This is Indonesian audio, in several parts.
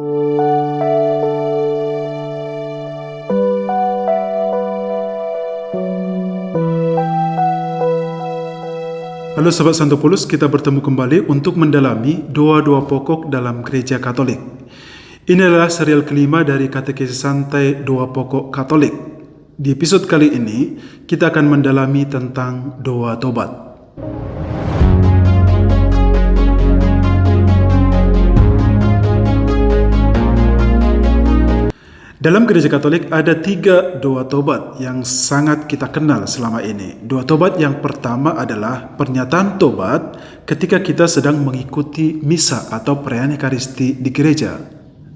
Halo Sobat Santopulus, kita bertemu kembali untuk mendalami doa-doa pokok dalam Gereja Katolik. Ini adalah serial kelima dari Katekesi Santai Doa Pokok Katolik. Di episode kali ini, kita akan mendalami tentang doa tobat. Dalam Gereja Katolik ada 3 doa tobat yang sangat kita kenal selama ini. Doa tobat yang pertama adalah pernyataan tobat ketika kita sedang mengikuti misa atau perayaan Ekaristi di gereja.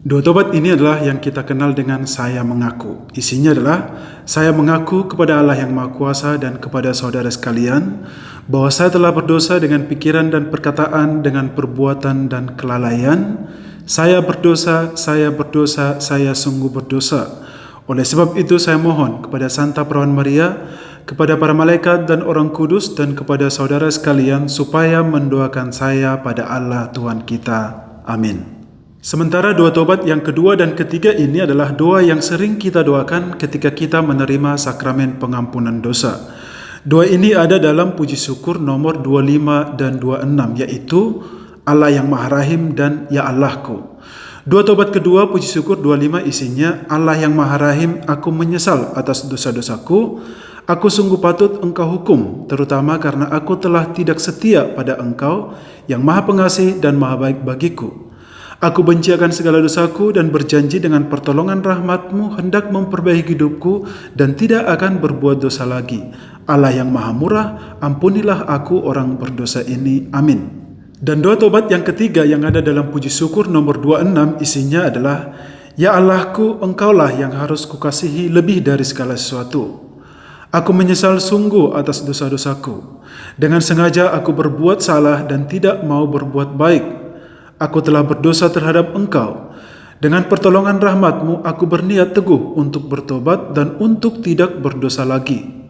Doa tobat ini adalah yang kita kenal dengan saya mengaku. Isinya adalah, saya mengaku kepada Allah yang Maha Kuasa dan kepada saudara sekalian bahwa saya telah berdosa dengan pikiran dan perkataan, dengan perbuatan dan kelalaian. Saya berdosa, saya sungguh berdosa. Oleh sebab itu saya mohon kepada Santa Perawan Maria, kepada para malaikat dan orang kudus, dan kepada saudara sekalian supaya mendoakan saya pada Allah Tuhan kita. Amin. Sementara doa tobat yang kedua dan ketiga ini adalah doa yang sering kita doakan ketika kita menerima sakramen pengampunan dosa. Doa ini ada dalam puji syukur nomor 25 dan 26, yaitu Allah yang Maha Rahim dan Ya Allahku. Doa tobat kedua puji syukur 25 isinya, Allah yang Maha Rahim, aku menyesal atas dosa-dosaku. Aku sungguh patut Engkau hukum, terutama karena aku telah tidak setia pada Engkau yang Maha Pengasih dan Maha Baik bagiku. Aku benci akan segala dosaku dan berjanji dengan pertolongan rahmat-Mu hendak memperbaiki hidupku dan tidak akan berbuat dosa lagi. Allah yang Maha Murah, ampunilah aku orang berdosa ini. Amin. Dan doa tobat yang ketiga yang ada dalam puji syukur nomor 26 isinya adalah, Ya Allahku, Engkaulah yang harus kukasihi lebih dari segala sesuatu. Aku menyesal sungguh atas dosa-dosaku. Dengan sengaja aku berbuat salah dan tidak mau berbuat baik. Aku telah berdosa terhadap Engkau. Dengan pertolongan rahmat-Mu aku berniat teguh untuk bertobat dan untuk tidak berdosa lagi.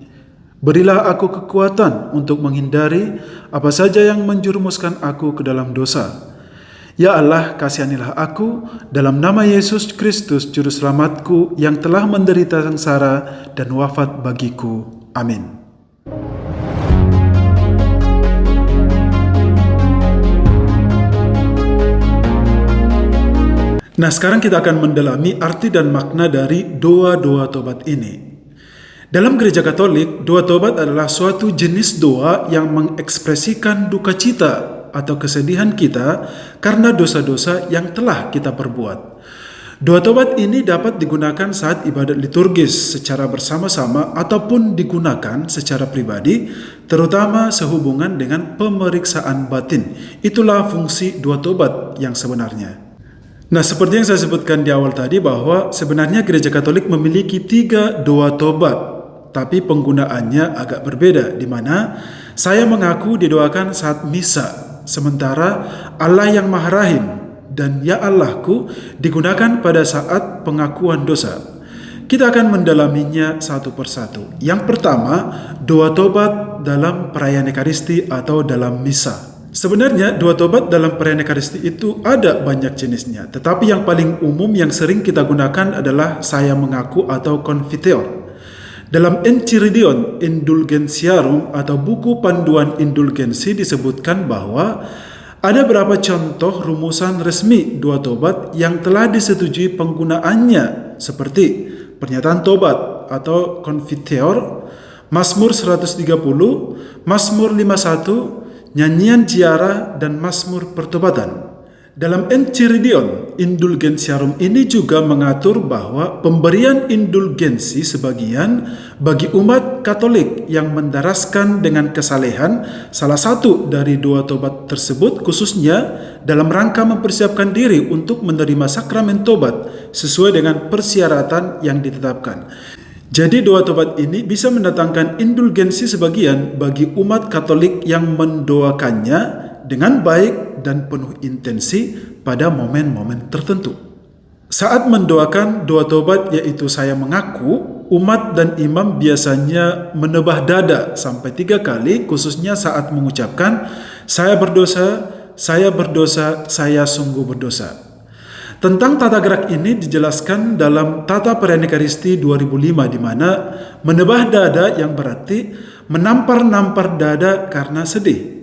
Berilah aku kekuatan untuk menghindari apa saja yang menjerumuskan aku ke dalam dosa. Ya Allah, kasihanilah aku dalam nama Yesus Kristus Juru Selamatku yang telah menderita sengsara dan wafat bagiku. Amin. Nah, sekarang kita akan mendalami arti dan makna dari doa-doa tobat ini. Dalam Gereja Katolik, doa tobat adalah suatu jenis doa yang mengekspresikan duka cita atau kesedihan kita karena dosa-dosa yang telah kita perbuat. Doa tobat ini dapat digunakan saat ibadat liturgis secara bersama-sama ataupun digunakan secara pribadi, terutama sehubungan dengan pemeriksaan batin. Itulah fungsi doa tobat yang sebenarnya. Nah, seperti yang saya sebutkan di awal tadi bahwa sebenarnya Gereja Katolik memiliki 3 doa tobat, tapi penggunaannya agak berbeda, di mana saya mengaku didoakan saat misa, sementara Allah yang Maha Rahim dan Ya Allahku digunakan pada saat pengakuan dosa. Kita akan mendalaminya satu persatu. Yang pertama, doa tobat dalam perayaan Ekaristi atau dalam misa. Sebenarnya doa tobat dalam perayaan Ekaristi itu ada banyak jenisnya, tetapi yang paling umum yang sering kita gunakan adalah saya mengaku atau confiteor. Dalam Enchiridion Indulgentiarum atau buku panduan indulgensi disebutkan bahwa ada beberapa contoh rumusan resmi doa tobat yang telah disetujui penggunaannya, seperti pernyataan tobat atau confiteor, Mazmur 130, Mazmur 51, nyanyian ziarah, dan Mazmur pertobatan. Dalam Enchiridion Indulgentiarum ini juga mengatur bahwa pemberian indulgensi sebagian bagi umat Katolik yang mendaraskan dengan kesalehan salah satu dari doa tobat tersebut, khususnya dalam rangka mempersiapkan diri untuk menerima sakramen tobat sesuai dengan persyaratan yang ditetapkan. Jadi doa tobat ini bisa mendatangkan indulgensi sebagian bagi umat Katolik yang mendoakannya dengan baik dan penuh intensi pada momen-momen tertentu. Saat mendoakan doa tobat yaitu saya mengaku, umat dan imam biasanya menebah dada sampai 3 kali, khususnya saat mengucapkan saya berdosa, saya sungguh berdosa. Tentang tata gerak ini dijelaskan dalam Tata Perayaan Ekaristi 2005, di mana menebah dada yang berarti menampar-nampar dada karena sedih.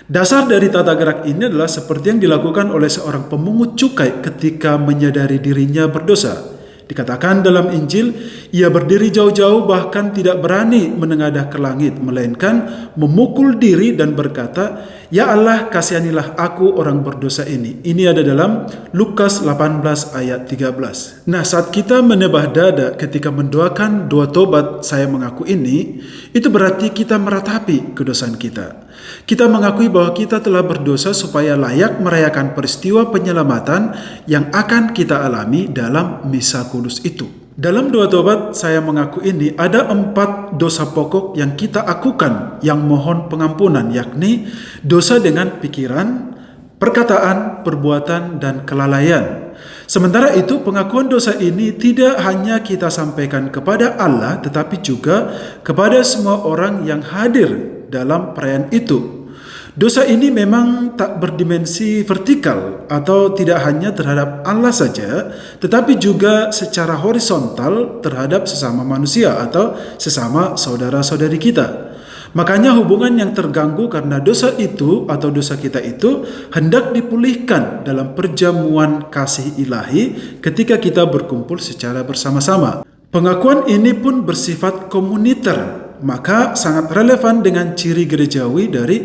Dasar dari tata gerak ini adalah seperti yang dilakukan oleh seorang pemungut cukai ketika menyadari dirinya berdosa. Dikatakan dalam Injil, ia berdiri jauh-jauh bahkan tidak berani menengadah ke langit, melainkan memukul diri dan berkata, "Ya Allah, kasihanilah aku orang berdosa ini." Ini ada dalam Lukas 18 ayat 13. Nah, saat kita menebah dada ketika mendoakan doa tobat saya mengaku ini, itu berarti kita meratapi kedosaan kita. Kita mengakui bahwa kita telah berdosa supaya layak merayakan peristiwa penyelamatan yang akan kita alami dalam misa kudus itu. Dalam doa tobat saya mengaku ini ada 4 dosa pokok yang kita akukan yang mohon pengampunan, yakni dosa dengan pikiran, perkataan, perbuatan, dan kelalaian. Sementara itu pengakuan dosa ini tidak hanya kita sampaikan kepada Allah, tetapi juga kepada semua orang yang hadir dalam perayaan itu. Dosa ini memang tak berdimensi vertikal atau tidak hanya terhadap Allah saja, tetapi juga secara horizontal terhadap sesama manusia atau sesama saudara-saudari kita. Makanya hubungan yang terganggu karena dosa itu atau dosa kita itu hendak dipulihkan dalam perjamuan kasih ilahi ketika kita berkumpul secara bersama-sama. Pengakuan ini pun bersifat komuniter, maka sangat relevan dengan ciri gerejawi dari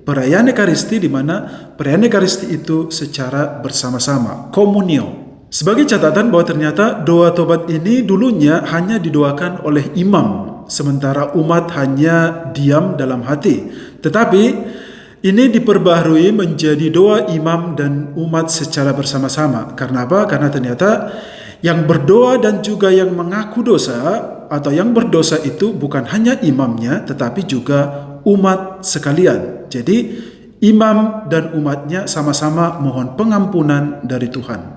perayaan Ekaristi, di mana perayaan Ekaristi itu secara bersama-sama, komunio. Sebagai catatan bahwa ternyata doa tobat ini dulunya hanya didoakan oleh imam, sementara umat hanya diam dalam hati. Tetapi ini diperbaharui menjadi doa imam dan umat secara bersama-sama. Karena apa? Karena ternyata yang berdoa dan juga yang mengaku dosa atau yang berdosa itu bukan hanya imamnya, tetapi juga umat sekalian. Jadi imam dan umatnya sama-sama mohon pengampunan dari Tuhan.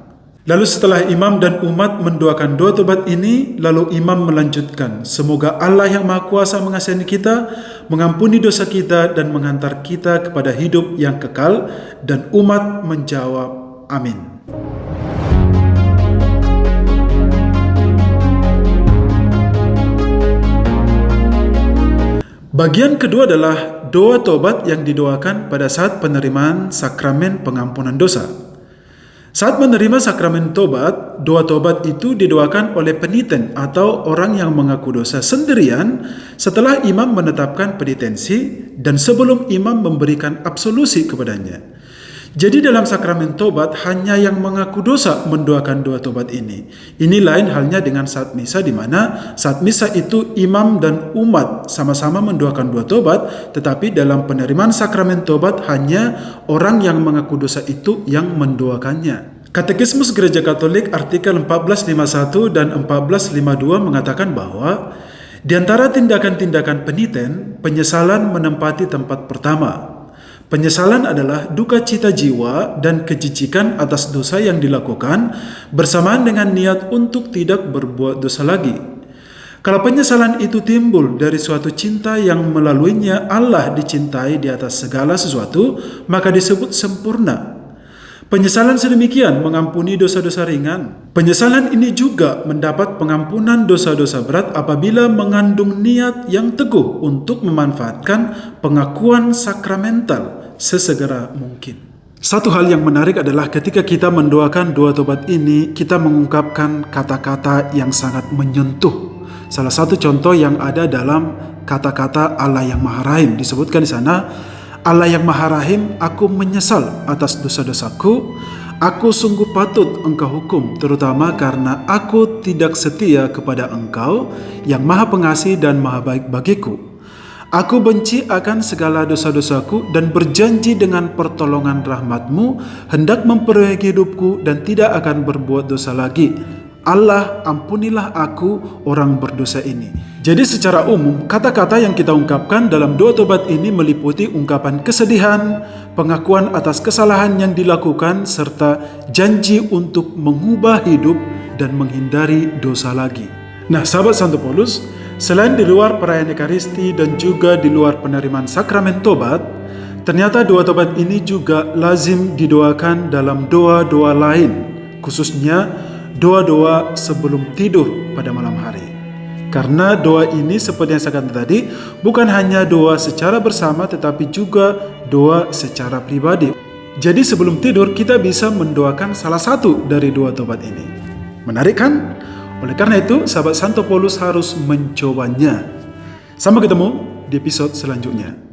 Lalu setelah imam dan umat mendoakan doa tobat ini, lalu imam melanjutkan, "Semoga Allah yang Maha Kuasa mengasihi kita, mengampuni dosa kita dan menghantar kita kepada hidup yang kekal." Dan umat menjawab, "Amin." Bagian kedua adalah doa tobat yang didoakan pada saat penerimaan sakramen pengampunan dosa. Saat menerima sakramen tobat, doa tobat itu didoakan oleh peniten atau orang yang mengaku dosa sendirian setelah imam menetapkan penitensi dan sebelum imam memberikan absolusi kepadanya. Jadi dalam sakramen tobat hanya yang mengaku dosa mendoakan doa tobat ini. Ini lain halnya dengan saat misa, di mana saat misa itu imam dan umat sama-sama mendoakan doa tobat, tetapi dalam penerimaan sakramen tobat hanya orang yang mengaku dosa itu yang mendoakannya. Katekismus Gereja Katolik artikel 1451 dan 1452 mengatakan bahwa di antara tindakan-tindakan peniten, penyesalan menempati tempat pertama. Penyesalan adalah duka cita jiwa dan kejijikan atas dosa yang dilakukan bersamaan dengan niat untuk tidak berbuat dosa lagi. Kalau penyesalan itu timbul dari suatu cinta yang melaluinya Allah dicintai di atas segala sesuatu, maka disebut sempurna. Penyesalan sedemikian mengampuni dosa-dosa ringan. Penyesalan ini juga mendapat pengampunan dosa-dosa berat apabila mengandung niat yang teguh untuk memanfaatkan pengakuan sakramental sesegera mungkin. Satu hal yang menarik adalah ketika kita mendoakan doa tobat ini, kita mengungkapkan kata-kata yang sangat menyentuh. Salah satu contoh yang ada dalam kata-kata Allah yang Maha Rahim, disebutkan di sana, "Allah yang Maha Rahim, aku menyesal atas dosa-dosaku. Aku sungguh patut Engkau hukum, terutama karena aku tidak setia kepada Engkau yang Maha Pengasih dan Maha Baik bagiku. Aku benci akan segala dosa-dosaku dan berjanji dengan pertolongan rahmat-Mu hendak memperbaiki hidupku dan tidak akan berbuat dosa lagi. Allah, ampunilah aku orang berdosa ini." Jadi secara umum, kata-kata yang kita ungkapkan dalam doa tobat ini meliputi ungkapan kesedihan, pengakuan atas kesalahan yang dilakukan, serta janji untuk mengubah hidup dan menghindari dosa lagi. Nah, sahabat Santo Paulus, selain di luar perayaan Ekaristi dan juga di luar penerimaan sakramen tobat, ternyata doa tobat ini juga lazim didoakan dalam doa-doa lain, khususnya doa-doa sebelum tidur pada malam hari. Karena doa ini seperti yang saya katakan tadi, bukan hanya doa secara bersama tetapi juga doa secara pribadi. Jadi sebelum tidur kita bisa mendoakan salah satu dari doa tobat ini. Menarik kan? Oleh karena itu, sahabat Santo Paulus harus mencobanya. Sampai ketemu di episode selanjutnya.